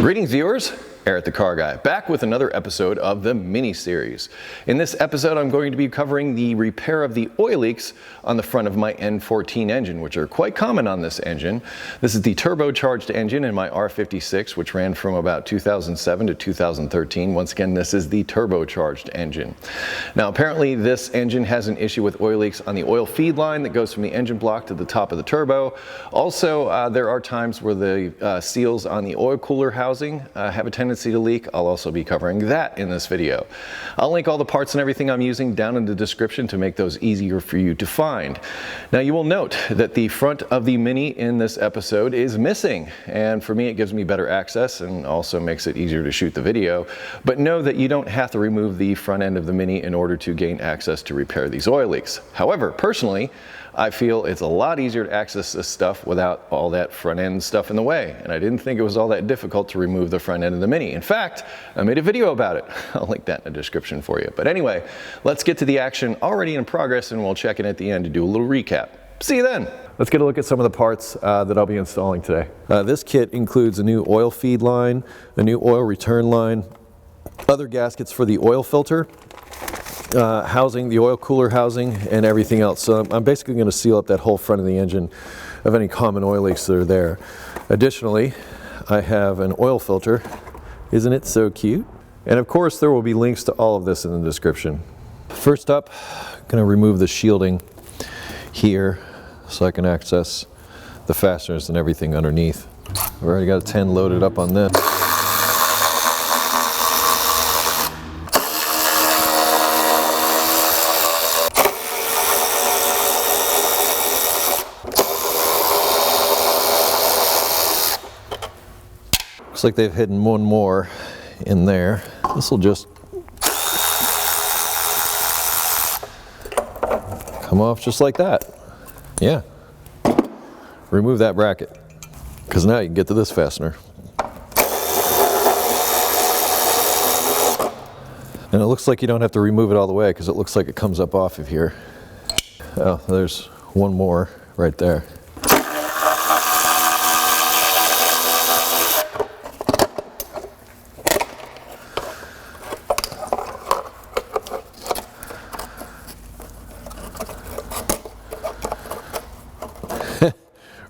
Greetings viewers, Eric the Car Guy, back with another episode of the mini series. In this episode I'm going to be covering the repair of the oil leaks on the front of my N14 engine, which are quite common on this engine. This is the turbocharged engine in my R56, which ran from about 2007 to 2013. Once again, this is the turbocharged engine. Now apparently this engine has an issue with oil leaks on the oil feed line that goes from the engine block to the top of the turbo. Also, there are times where the seals on the oil cooler housing have a tendency to leak. I'll also be covering that in this video. I'll link all the parts and everything I'm using down in the description to make those easier for you to find. Now you will note that the front of the Mini in this episode is missing, and for me it gives me better access and also makes it easier to shoot the video. But know that you don't have to remove the front end of the Mini in order to gain access to repair these oil leaks. However, personally, I feel it's a lot easier to access this stuff without all that front end stuff in the way, and I didn't think it was all that difficult to remove the front end of the Mini. In fact, I made a video about it. I'll link that in the description for you. But anyway, let's get to the action already in progress, and we'll check in at the end to do a little recap. See you then. Let's get a look at some of the parts that I'll be installing today. This kit includes a new oil feed line, a new oil return line, other gaskets for the oil filter, housing, the oil cooler housing, and everything else. So I'm basically going to seal up that whole front of the engine of any common oil leaks that are there. Additionally, I have an oil filter. Isn't it so cute? And of course there will be links to all of this in the description. First up, I'm going to remove the shielding here so I can access the fasteners and everything underneath. I've already got a 10 loaded up on this. Looks like they've hidden one more in there. This will just come off just like that. Yeah. Remove that bracket, because now you can get to this fastener. And it looks like you don't have to remove it all the way, because it looks like it comes up off of here. Oh, there's one more right there.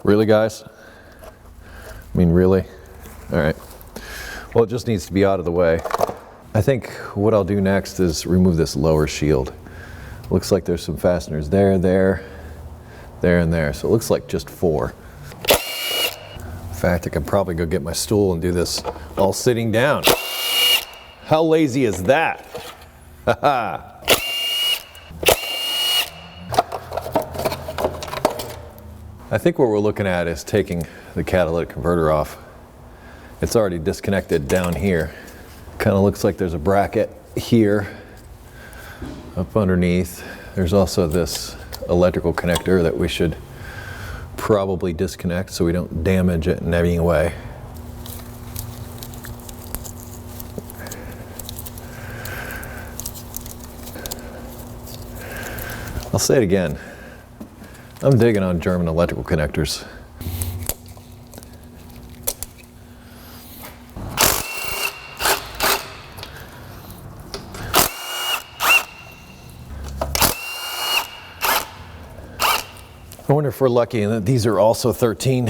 Really, guys? I mean, really? All right. Well, it just needs to be out of the way. I think what I'll do next is remove this lower shield. Looks like there's some fasteners there, there, and there. So it looks like just 4. In fact, I could probably go get my stool and do this all sitting down. How lazy is that? Haha. I think what we're looking at is taking the catalytic converter off. It's already disconnected down here. Kind of looks like there's a bracket here up underneath. There's also this electrical connector that we should probably disconnect so we don't damage it in any way. I'll say it again. I'm digging on German electrical connectors. I wonder if we're lucky and that these are also 13.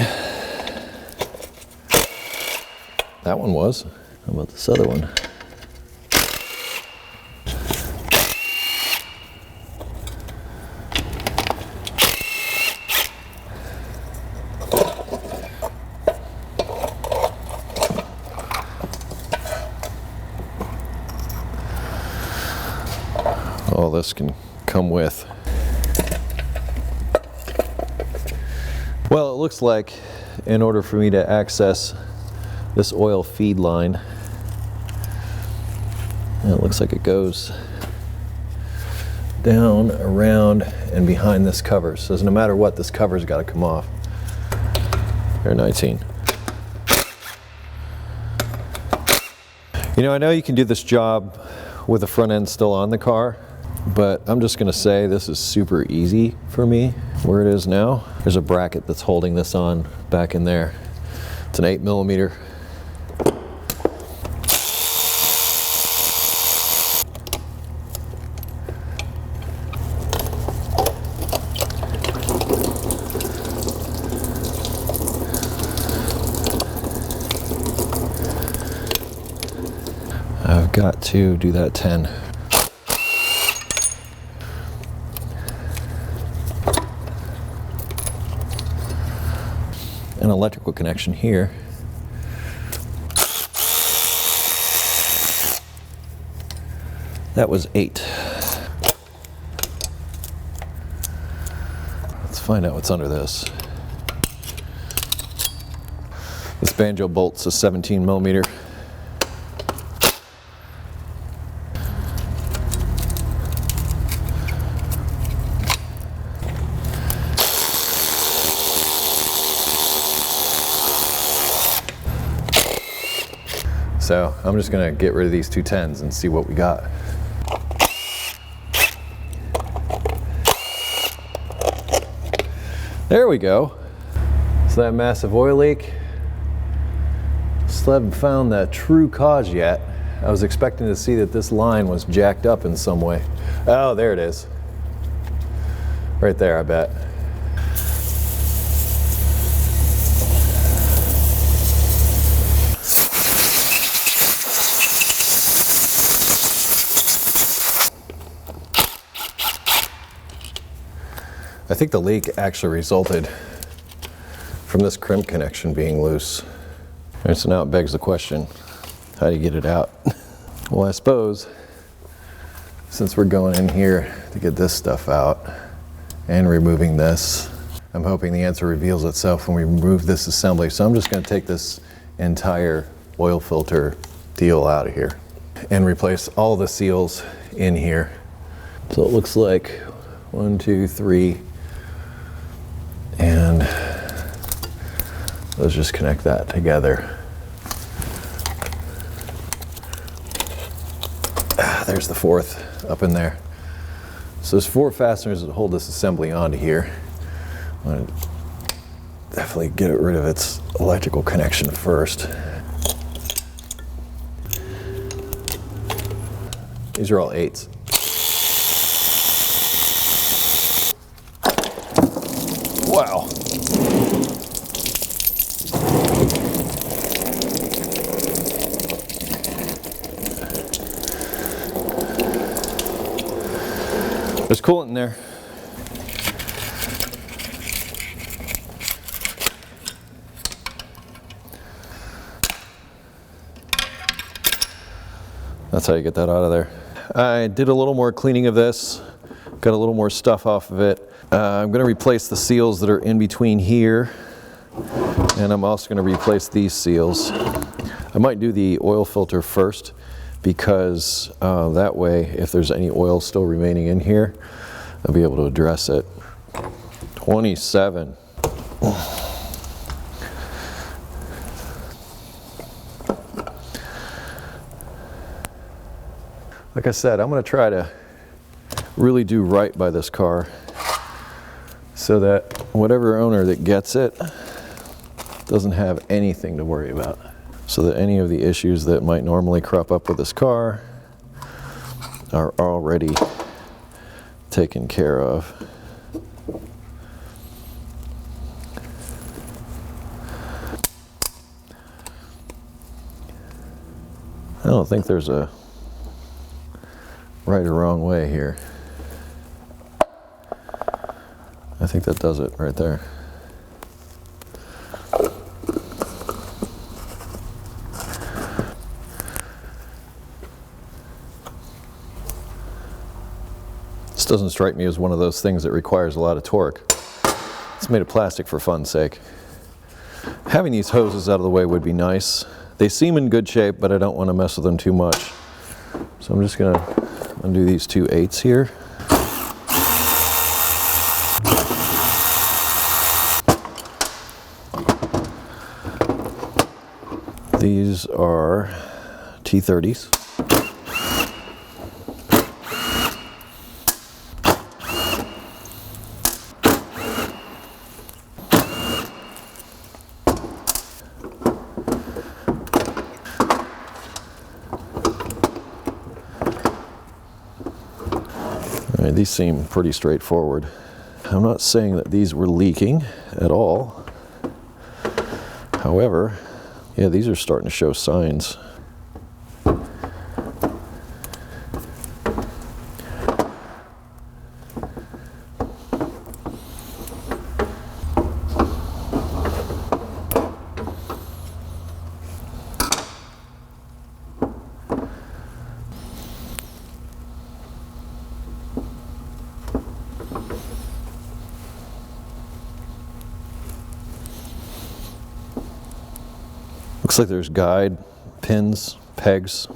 That one was. How about this other one? All this can come with. Well, it looks like in order for me to access this oil feed line, it looks like it goes down, around, and behind this cover. So no matter what, this cover's got to come off. R19. You know, I know you can do this job with the front end still on the car, but I'm just going to say this is super easy for me. Where it is now, there's a bracket that's holding this on back in there. It's an 8mm. got to do that 10. An electrical connection here. That was 8. Let's find out what's under this. This banjo bolt's a 17 millimeter. So I'm just gonna get rid of these two 10s and see what we got. There we go. So that massive oil leak. Still haven't found the true cause yet. I was expecting to see that this line was jacked up in some way. Oh, there it is. Right there, I bet. I think the leak actually resulted from this crimp connection being loose. And so now it begs the question, how do you get it out? Well, I suppose since we're going in here to get this stuff out and removing this, I'm hoping the answer reveals itself when we remove this assembly. So I'm just going to take this entire oil filter deal out of here and replace all the seals in here. So it looks like 1, 2, 3, and let's just connect that together. There's the 4th up in there. So there's 4 fasteners that hold this assembly onto here. I'm going to definitely get rid of its electrical connection first. These are all 8s. Wow. There's coolant in there. That's how you get that out of there. I did a little more cleaning of this, got a little more stuff off of it. I'm going to replace the seals that are in between here, and I'm also going to replace these seals. I might do the oil filter first, because that way, if there's any oil still remaining in here, I'll be able to address it. 27. Like I said, I'm going to try to really do right by this car so that whatever owner that gets it doesn't have anything to worry about. So that any of the issues that might normally crop up with this car are already taken care of. I don't think there's a right or wrong way here. I think that does it right there. This doesn't strike me as one of those things that requires a lot of torque. It's made of plastic for fun's sake. Having these hoses out of the way would be nice. They seem in good shape, but I don't want to mess with them too much. So I'm just going to undo these two 8s here. These are T30s. All right, these seem pretty straightforward. I'm not saying that these were leaking at all. However, yeah, these are starting to show signs. Looks like there's guide, pins, pegs.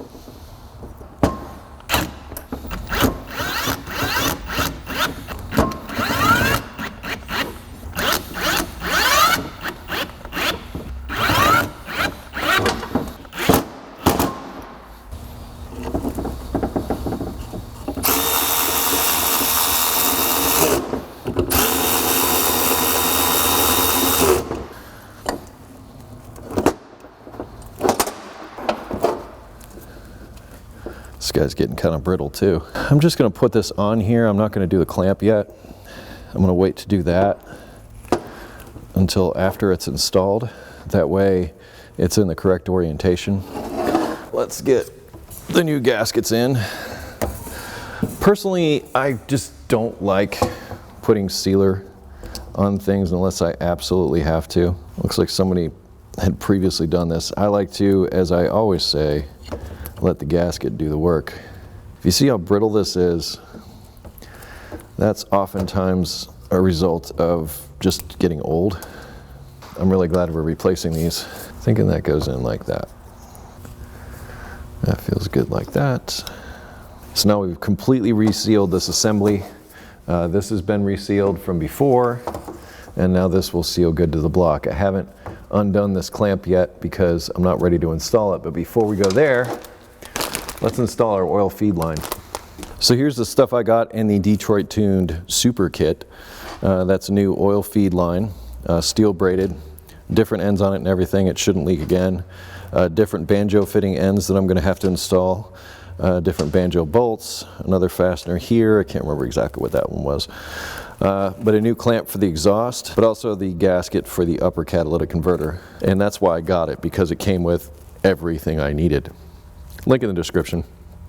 This guy's getting kind of brittle too. I'm just going to put this on here. I'm not going to do the clamp yet. I'm going to wait to do that until after it's installed. That way it's in the correct orientation. Let's get the new gaskets in. Personally, I just don't like putting sealer on things unless I absolutely have to. Looks like somebody had previously done this. I like to, as I always say, let the gasket do the work. If you see how brittle this is, that's oftentimes a result of just getting old. I'm really glad we're replacing these. Thinking that goes in like that. That feels good like that. So now we've completely resealed this assembly. This has been resealed from before, and now this will seal good to the block. I haven't undone this clamp yet because I'm not ready to install it, but before we go there, let's install our oil feed line. So here's the stuff I got in the Detroit Tuned Super Kit. That's a new oil feed line, steel braided, different ends on it and everything. It shouldn't leak again. Different banjo fitting ends that I'm going to have to install. Different banjo bolts, another fastener here. I can't remember exactly what that one was. But a new clamp for the exhaust, but also the gasket for the upper catalytic converter. And that's why I got it, because it came with everything I needed. Link in the description.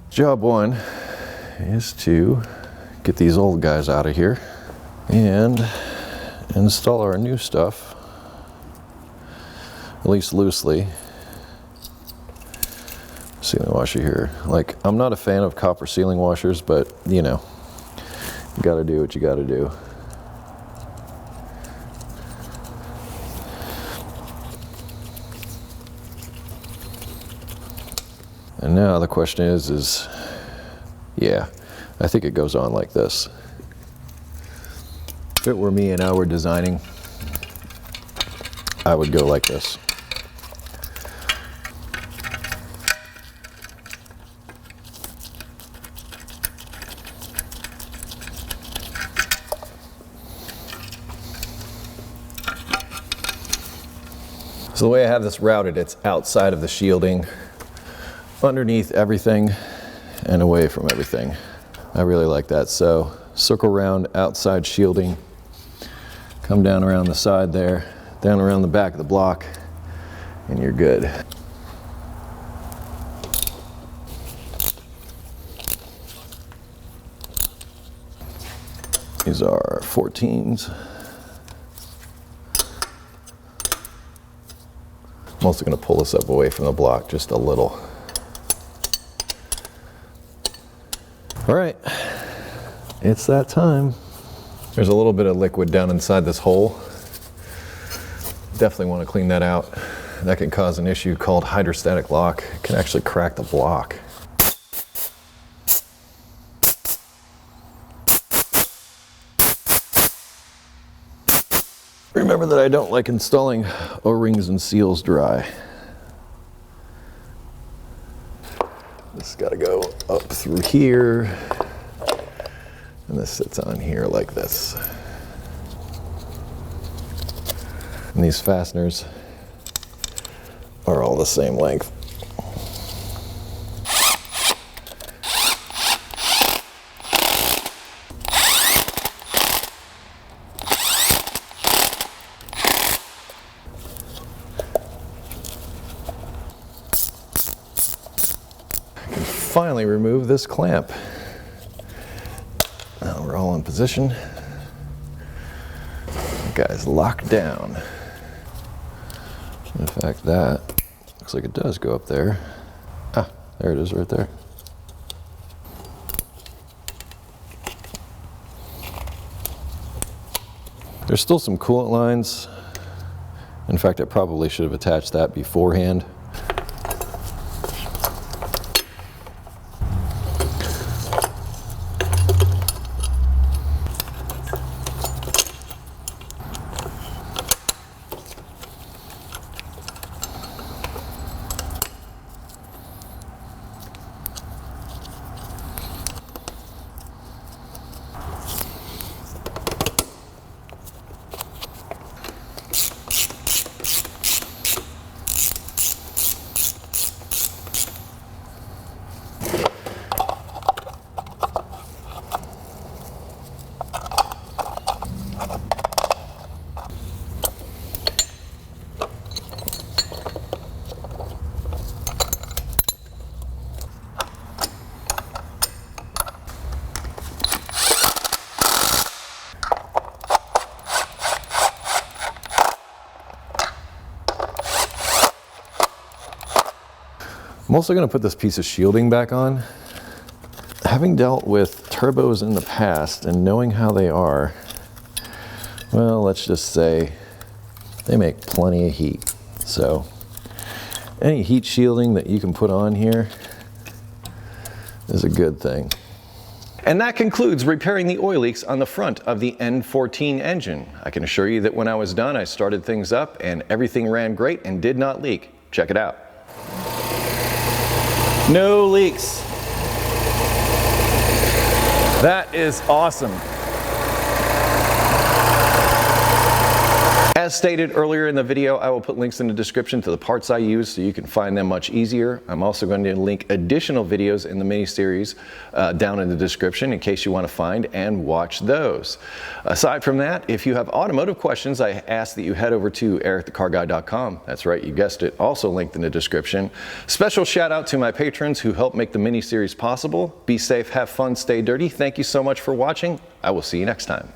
Job one is to get these old guys out of here and install our new stuff, at least loosely. Sealing washer here. Like, I'm not a fan of copper sealing washers, but you know, you gotta do what you gotta do. And now the question is, yeah, I think it goes on like this. If it were me and I were designing, I would go like this. So the way I have this routed, it's outside of the shielding, underneath everything, and away from everything. I really like that. So circle around outside shielding, come down around the side there, down around the back of the block, and you're good. These are 14s. I'm also going to pull this up away from the block just a little. All right, it's that time. There's a little bit of liquid down inside this hole. Definitely want to clean that out. That can cause an issue called hydrostatic lock. It can actually crack the block. Remember that I don't like installing O-rings and seals dry. This has got to go up through here, and this sits on here like this. And these fasteners are all the same length. Finally remove this clamp. Now we're all in position. The guy's locked down. In fact, that looks like it does go up there. Ah, there it is right there. There's still some coolant lines In fact, I probably should have attached that beforehand. I'm also going to put this piece of shielding back on. Having dealt with turbos in the past and knowing how they are, well, let's just say they make plenty of heat. So any heat shielding that you can put on here is a good thing. And that concludes repairing the oil leaks on the front of the N14 engine. I can assure you that when I was done, I started things up and everything ran great and did not leak. Check it out. No leaks. That is awesome. As stated earlier in the video, I will put links in the description to the parts I use so you can find them much easier. I'm also going to link additional videos in the mini series down in the description in case you want to find and watch those. Aside from that, if you have automotive questions, I ask that you head over to EricTheCarGuy.com. That's right, you guessed it, also linked in the description. Special shout out to my patrons who help make the mini series possible. Be safe, have fun, stay dirty. Thank you so much for watching. I will see you next time.